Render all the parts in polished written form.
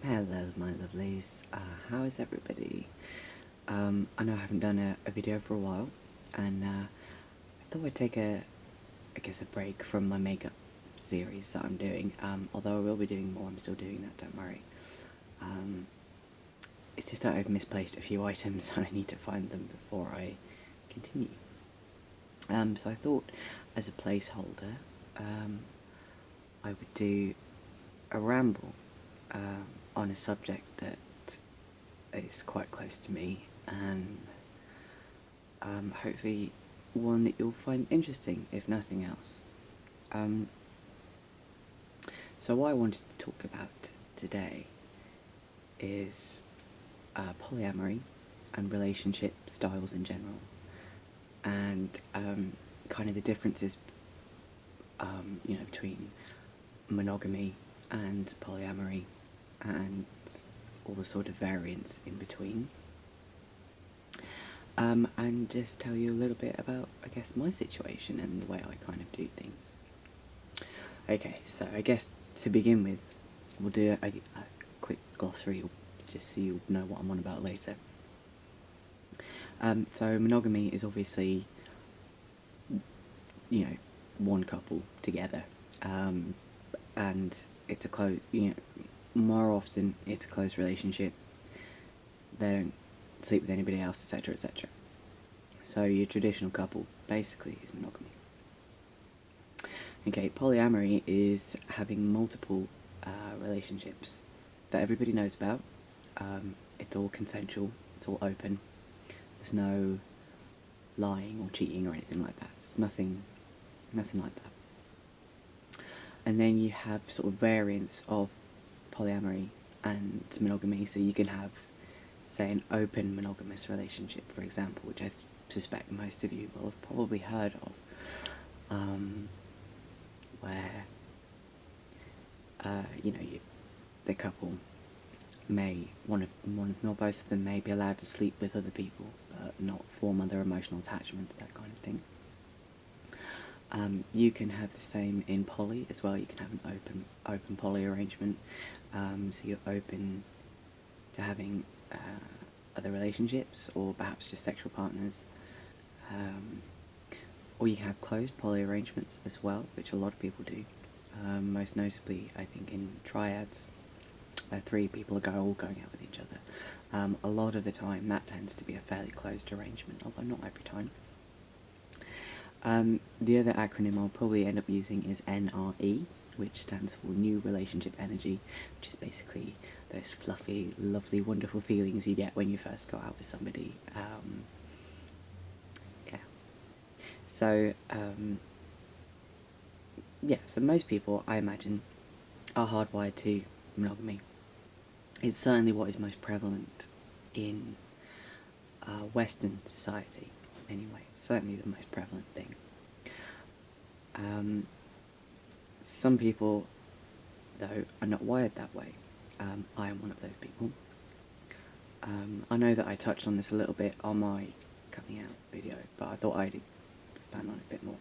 Hello my lovelies, how is everybody? I know I haven't done a video for a while, and I thought I'd take a break from my makeup series that I'm doing, although I will be doing more. I'm still doing that, don't worry. It's just that I've misplaced a few items and I need to find them before I continue. So I thought, as a placeholder, I would do a ramble on a subject that is quite close to me, and hopefully one that you'll find interesting, if nothing else. So what I wanted to talk about today is polyamory and relationship styles in general, and kind of the differences between monogamy and polyamory, and all the sort of variants in between. And just tell you a little bit about, I guess, my situation and the way I kind of do things. Okay, so I guess to begin with, we'll do a quick glossary, just so you'll know what I'm on about later. So monogamy is obviously, one couple together, and it's a close, more often it's a close relationship. They don't sleep with anybody else, etc., etc. So your traditional couple basically is monogamy. Okay, polyamory is having multiple relationships that everybody knows about. It's all consensual, it's all open. There's no lying or cheating or anything like that. So it's nothing like that. And then you have sort of variants of polyamory and monogamy. So you can have, say, an open monogamous relationship, for example, which I suspect most of you will have probably heard of, where the couple may, one of them or both of them may be allowed to sleep with other people, but not form other emotional attachments, that kind of thing. You can have the same in poly as well. You can have an open poly arrangement, so you're open to having other relationships, or perhaps just sexual partners. Or you can have closed poly arrangements as well, which a lot of people do. Most notably, I think, in triads, where 3 people are all going out with each other. A lot of the time that tends to be a fairly closed arrangement, although not every time. The other acronym I'll probably end up using is NRE, which stands for New Relationship Energy, which is basically those fluffy, lovely, wonderful feelings you get when you first go out with somebody. So most people, I imagine, are hardwired to monogamy. It's certainly what is most prevalent in Western society, anyway. It's certainly the most prevalent thing. Some people, though, are not wired that way. I am one of those people. I know that I touched on this a little bit on my coming out video, but I thought I'd expand on it a bit more.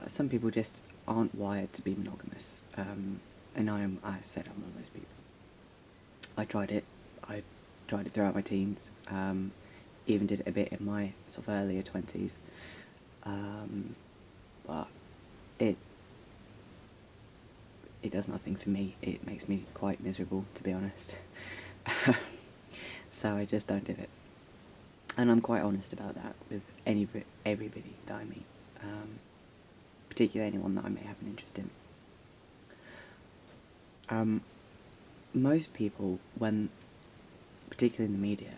Some people just aren't wired to be monogamous, and I said I'm one of those people. I tried it throughout my teens, even did it a bit in my sort of earlier 20s, but it does nothing for me. It makes me quite miserable, to be honest. So I just don't do it, and I'm quite honest about that with everybody that I meet, particularly anyone that I may have an interest in. Most people, particularly in the media,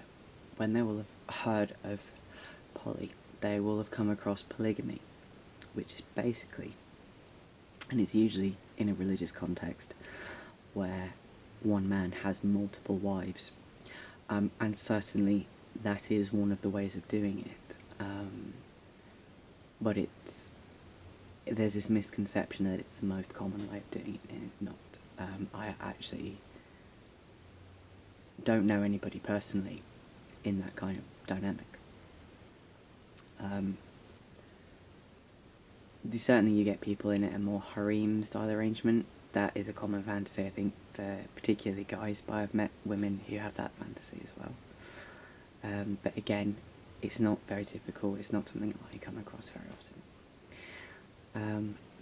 when they will have heard of poly, they will have come across polygamy, which is basically, and it's usually in a religious context, where one man has multiple wives, and certainly that is one of the ways of doing it, but there's this misconception that it's the most common way of doing it, and it's not. I actually don't know anybody personally in that kind of dynamic. Certainly you get people in a more harem style arrangement, that is a common fantasy, I think, for particularly guys, but I've met women who have that fantasy as well. But again, it's not very typical, it's not something that I come across very often.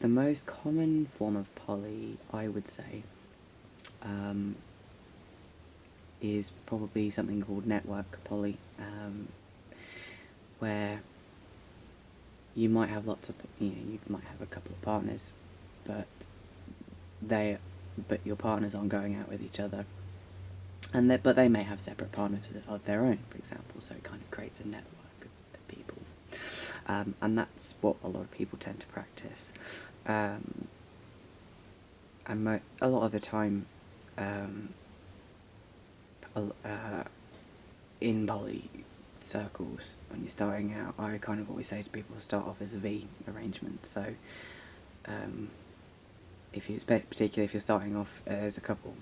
The most common form of poly, I would say, is probably something called network poly, where you might have you might have a couple of partners, but your partners aren't going out with each other, but they may have separate partners of their own, for example, so it kind of creates a network of people, and that's what a lot of people tend to practice, and a lot of the time, in poly circles, when you're starting out, I kind of always say to people, start off as a V arrangement. So particularly if you're starting off as a couple,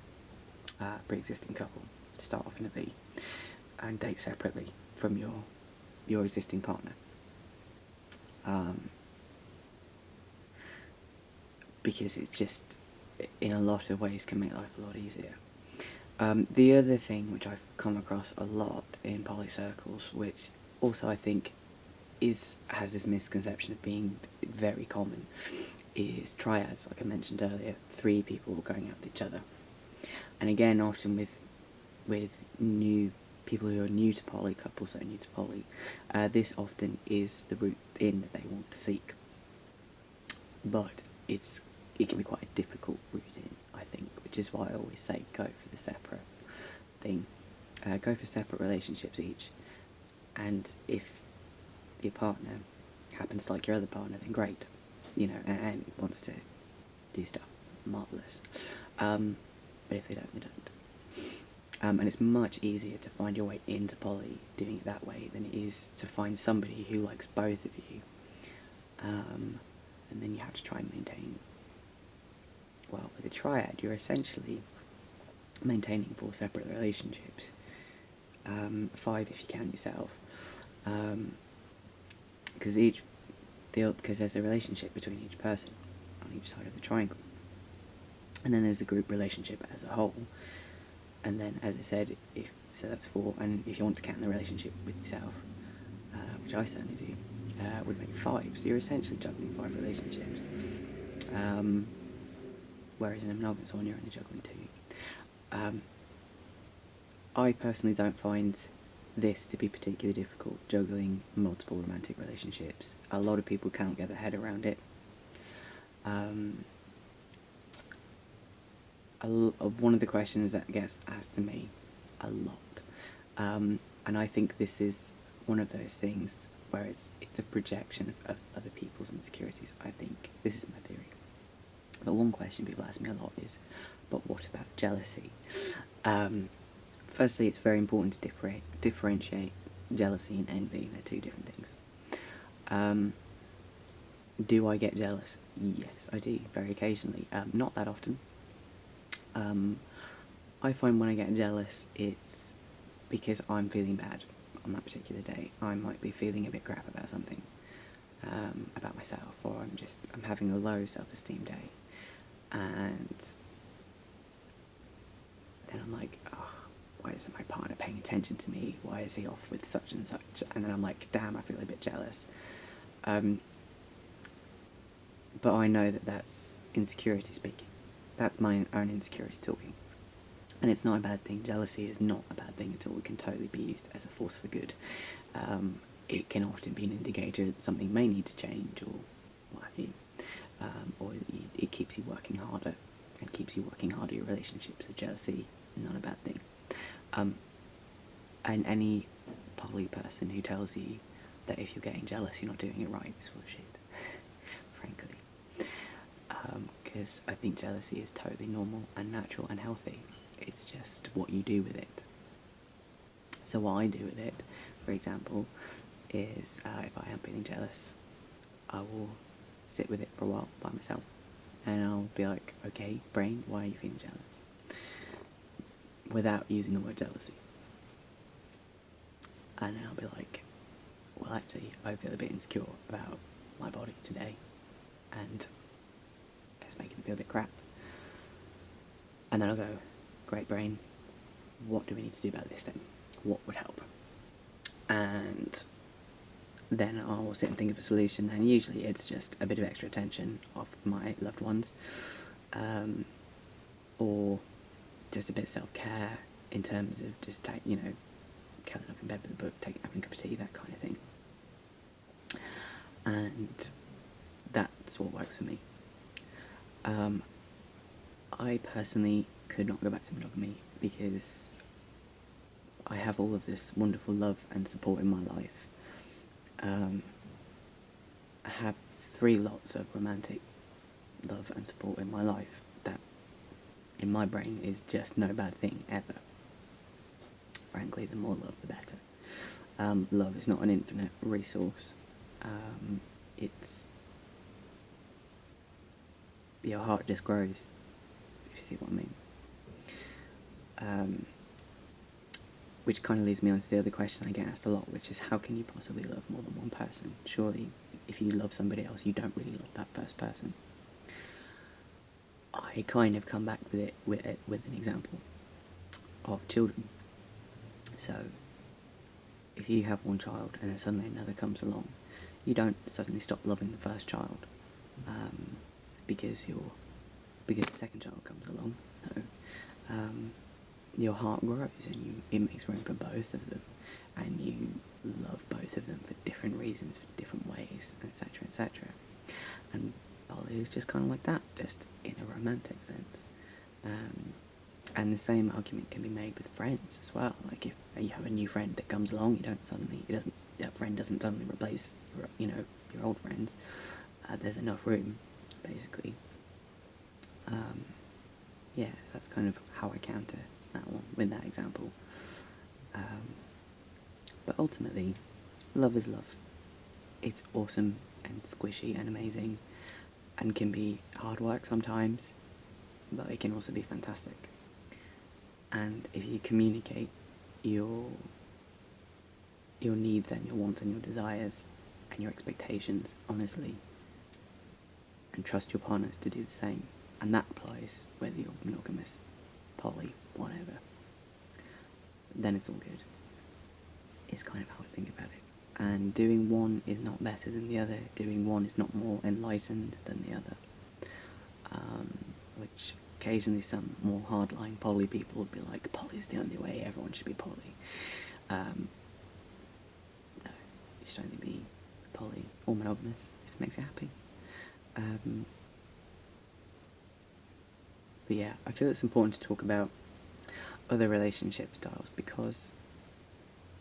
pre-existing couple, start off in a V and date separately from your existing partner, because it just, in a lot of ways, can make life a lot easier. The other thing which I've come across a lot in poly circles, which also I think has this misconception of being very common, is triads, like I mentioned earlier, 3 people going out with each other. And again, often with new people who are new to poly, couples that are new to poly, this often is the route in that they want to seek. But it can be quite a difficult route in, I think, which is why I always say go for the separate thing. Go for separate relationships each, and if your partner happens to like your other partner, then great, and wants to do stuff, marvellous. But if they don't, they don't. And it's much easier to find your way into poly doing it that way than it is to find somebody who likes both of you, and then you have to try and maintain. Well, with a triad, you're essentially maintaining 4 separate relationships, 5 if you count yourself, because there's a relationship between each person on each side of the triangle, and then there's the group relationship as a whole, and then, as I said, so that's 4, and if you want to count the relationship with yourself, which I certainly do, would make 5, so you're essentially juggling 5 relationships. Whereas in a monogamous one, you're only juggling 2. I personally don't find this to be particularly difficult, juggling multiple romantic relationships. A lot of people can't get their head around it. One of the questions that gets asked to me a lot, and I think this is one of those things where it's a projection of other people's insecurities. I think this is my theory. But one question people ask me a lot is, but what about jealousy? Firstly, it's very important to differentiate jealousy and envy. They're 2 different things. Do I get jealous? Yes, I do, very occasionally. Not that often. I find when I get jealous, it's because I'm feeling bad on that particular day. I might be feeling a bit crap about something, about myself, or I'm having a low self-esteem day. And then I'm like, oh, why isn't my partner paying attention to me? Why is he off with such and such? And then I'm like, damn, I feel a bit jealous. But I know that that's insecurity speaking. That's my own insecurity talking. And it's not a bad thing. Jealousy is not a bad thing at all. It can totally be used as a force for good. It can often be an indicator that something may need to change, or what have you. Or it keeps you working harder, and keeps you working harder your relationships. So jealousy, not a bad thing. And any poly person who tells you that if you're getting jealous you're not doing it right is full of shit, frankly. Because I think jealousy is totally normal and natural and healthy. It's just what you do with it. So what I do with it, for example, is if I am feeling jealous, I will sit with it for a while by myself, and I'll be like, okay, brain, why are you feeling jealous? Without using the word jealousy. And then I'll be like, well, actually, I feel a bit insecure about my body today, and it's making me feel a bit crap. And then I'll go, great brain, what do we need to do about this then? What would help? And then I'll sit and think of a solution, and usually it's just a bit of extra attention of my loved ones, or just a bit of self-care in terms of just curling up in bed with a book, having a cup of tea, that kind of thing. And that's what works for me. I personally could not go back to monogamy because I have all of this wonderful love and support in my life. I have 3 lots of romantic love and support in my life that, in my brain, is just no bad thing ever. Frankly, the more love, the better. Love is not an infinite resource. It's... your heart just grows, if you see what I mean. Which kind of leads me on to the other question I get asked a lot, which is, how can you possibly love more than one person? Surely, if you love somebody else, you don't really love that first person. I kind of come back with an example of children. So, if you have one child and then suddenly another comes along, you don't suddenly stop loving the first child because the second child comes along. No. Your heart grows and it makes room for both of them, and you love both of them for different reasons, for different ways, etc, etc. And poly is just kind of like that, just in a romantic sense. And the same argument can be made with friends as well. Like, if you have a new friend that comes along, that friend doesn't suddenly replace your old friends. There's enough room, basically. Yeah, so that's kind of how I counter that one with that example. But ultimately, love is love. It's awesome and squishy and amazing, and can be hard work sometimes, but it can also be fantastic. And if you communicate your needs and your wants and your desires and your expectations honestly, and trust your partners to do the same, and that applies whether you're monogamous, poly, whatever, then it's all good. It's kind of how I think about it. And doing one is not better than the other. Doing one is not more enlightened than the other. Which occasionally some more hardline poly people would be like, poly's the only way, everyone should be poly. No, you should only be poly or monogamous if it makes you happy. But yeah, I feel it's important to talk about other relationship styles because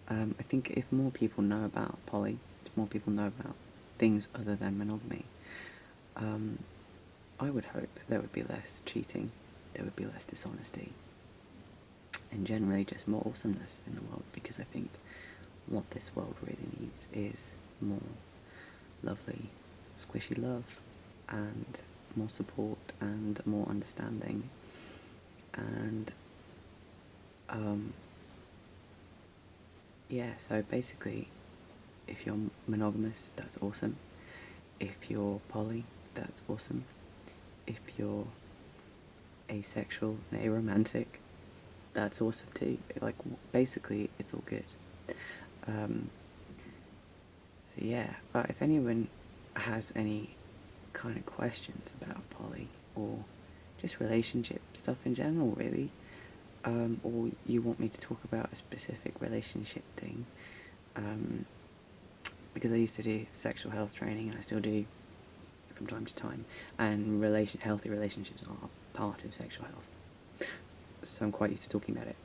I think if more people know about poly, if more people know about things other than monogamy, I would hope there would be less cheating, there would be less dishonesty, and generally just more awesomeness in the world, because I think what this world really needs is more lovely, squishy love, and more support, and more understanding, and yeah, so basically, if you're monogamous, that's awesome. If you're poly, that's awesome. If you're asexual and aromantic, that's awesome too. Like, basically, it's all good. So yeah, but if anyone has any kind of questions about poly, or just relationship stuff in general, really, or you want me to talk about a specific relationship thing, because I used to do sexual health training, and I still do from time to time, and healthy relationships are part of sexual health, so I'm quite used to talking about it.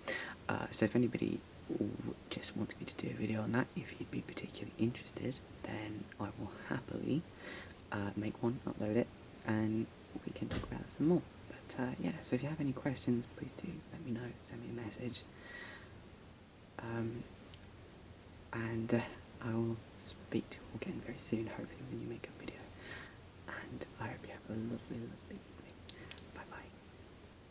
So if anybody just wants me to do a video on that, if you'd be particularly interested, then I will happily make one, upload it, and we can talk about it some more. But yeah, so if you have any questions, please do let me know, send me a message, and I will speak to you all again very soon, hopefully with a new makeup video, and I hope you have a lovely, lovely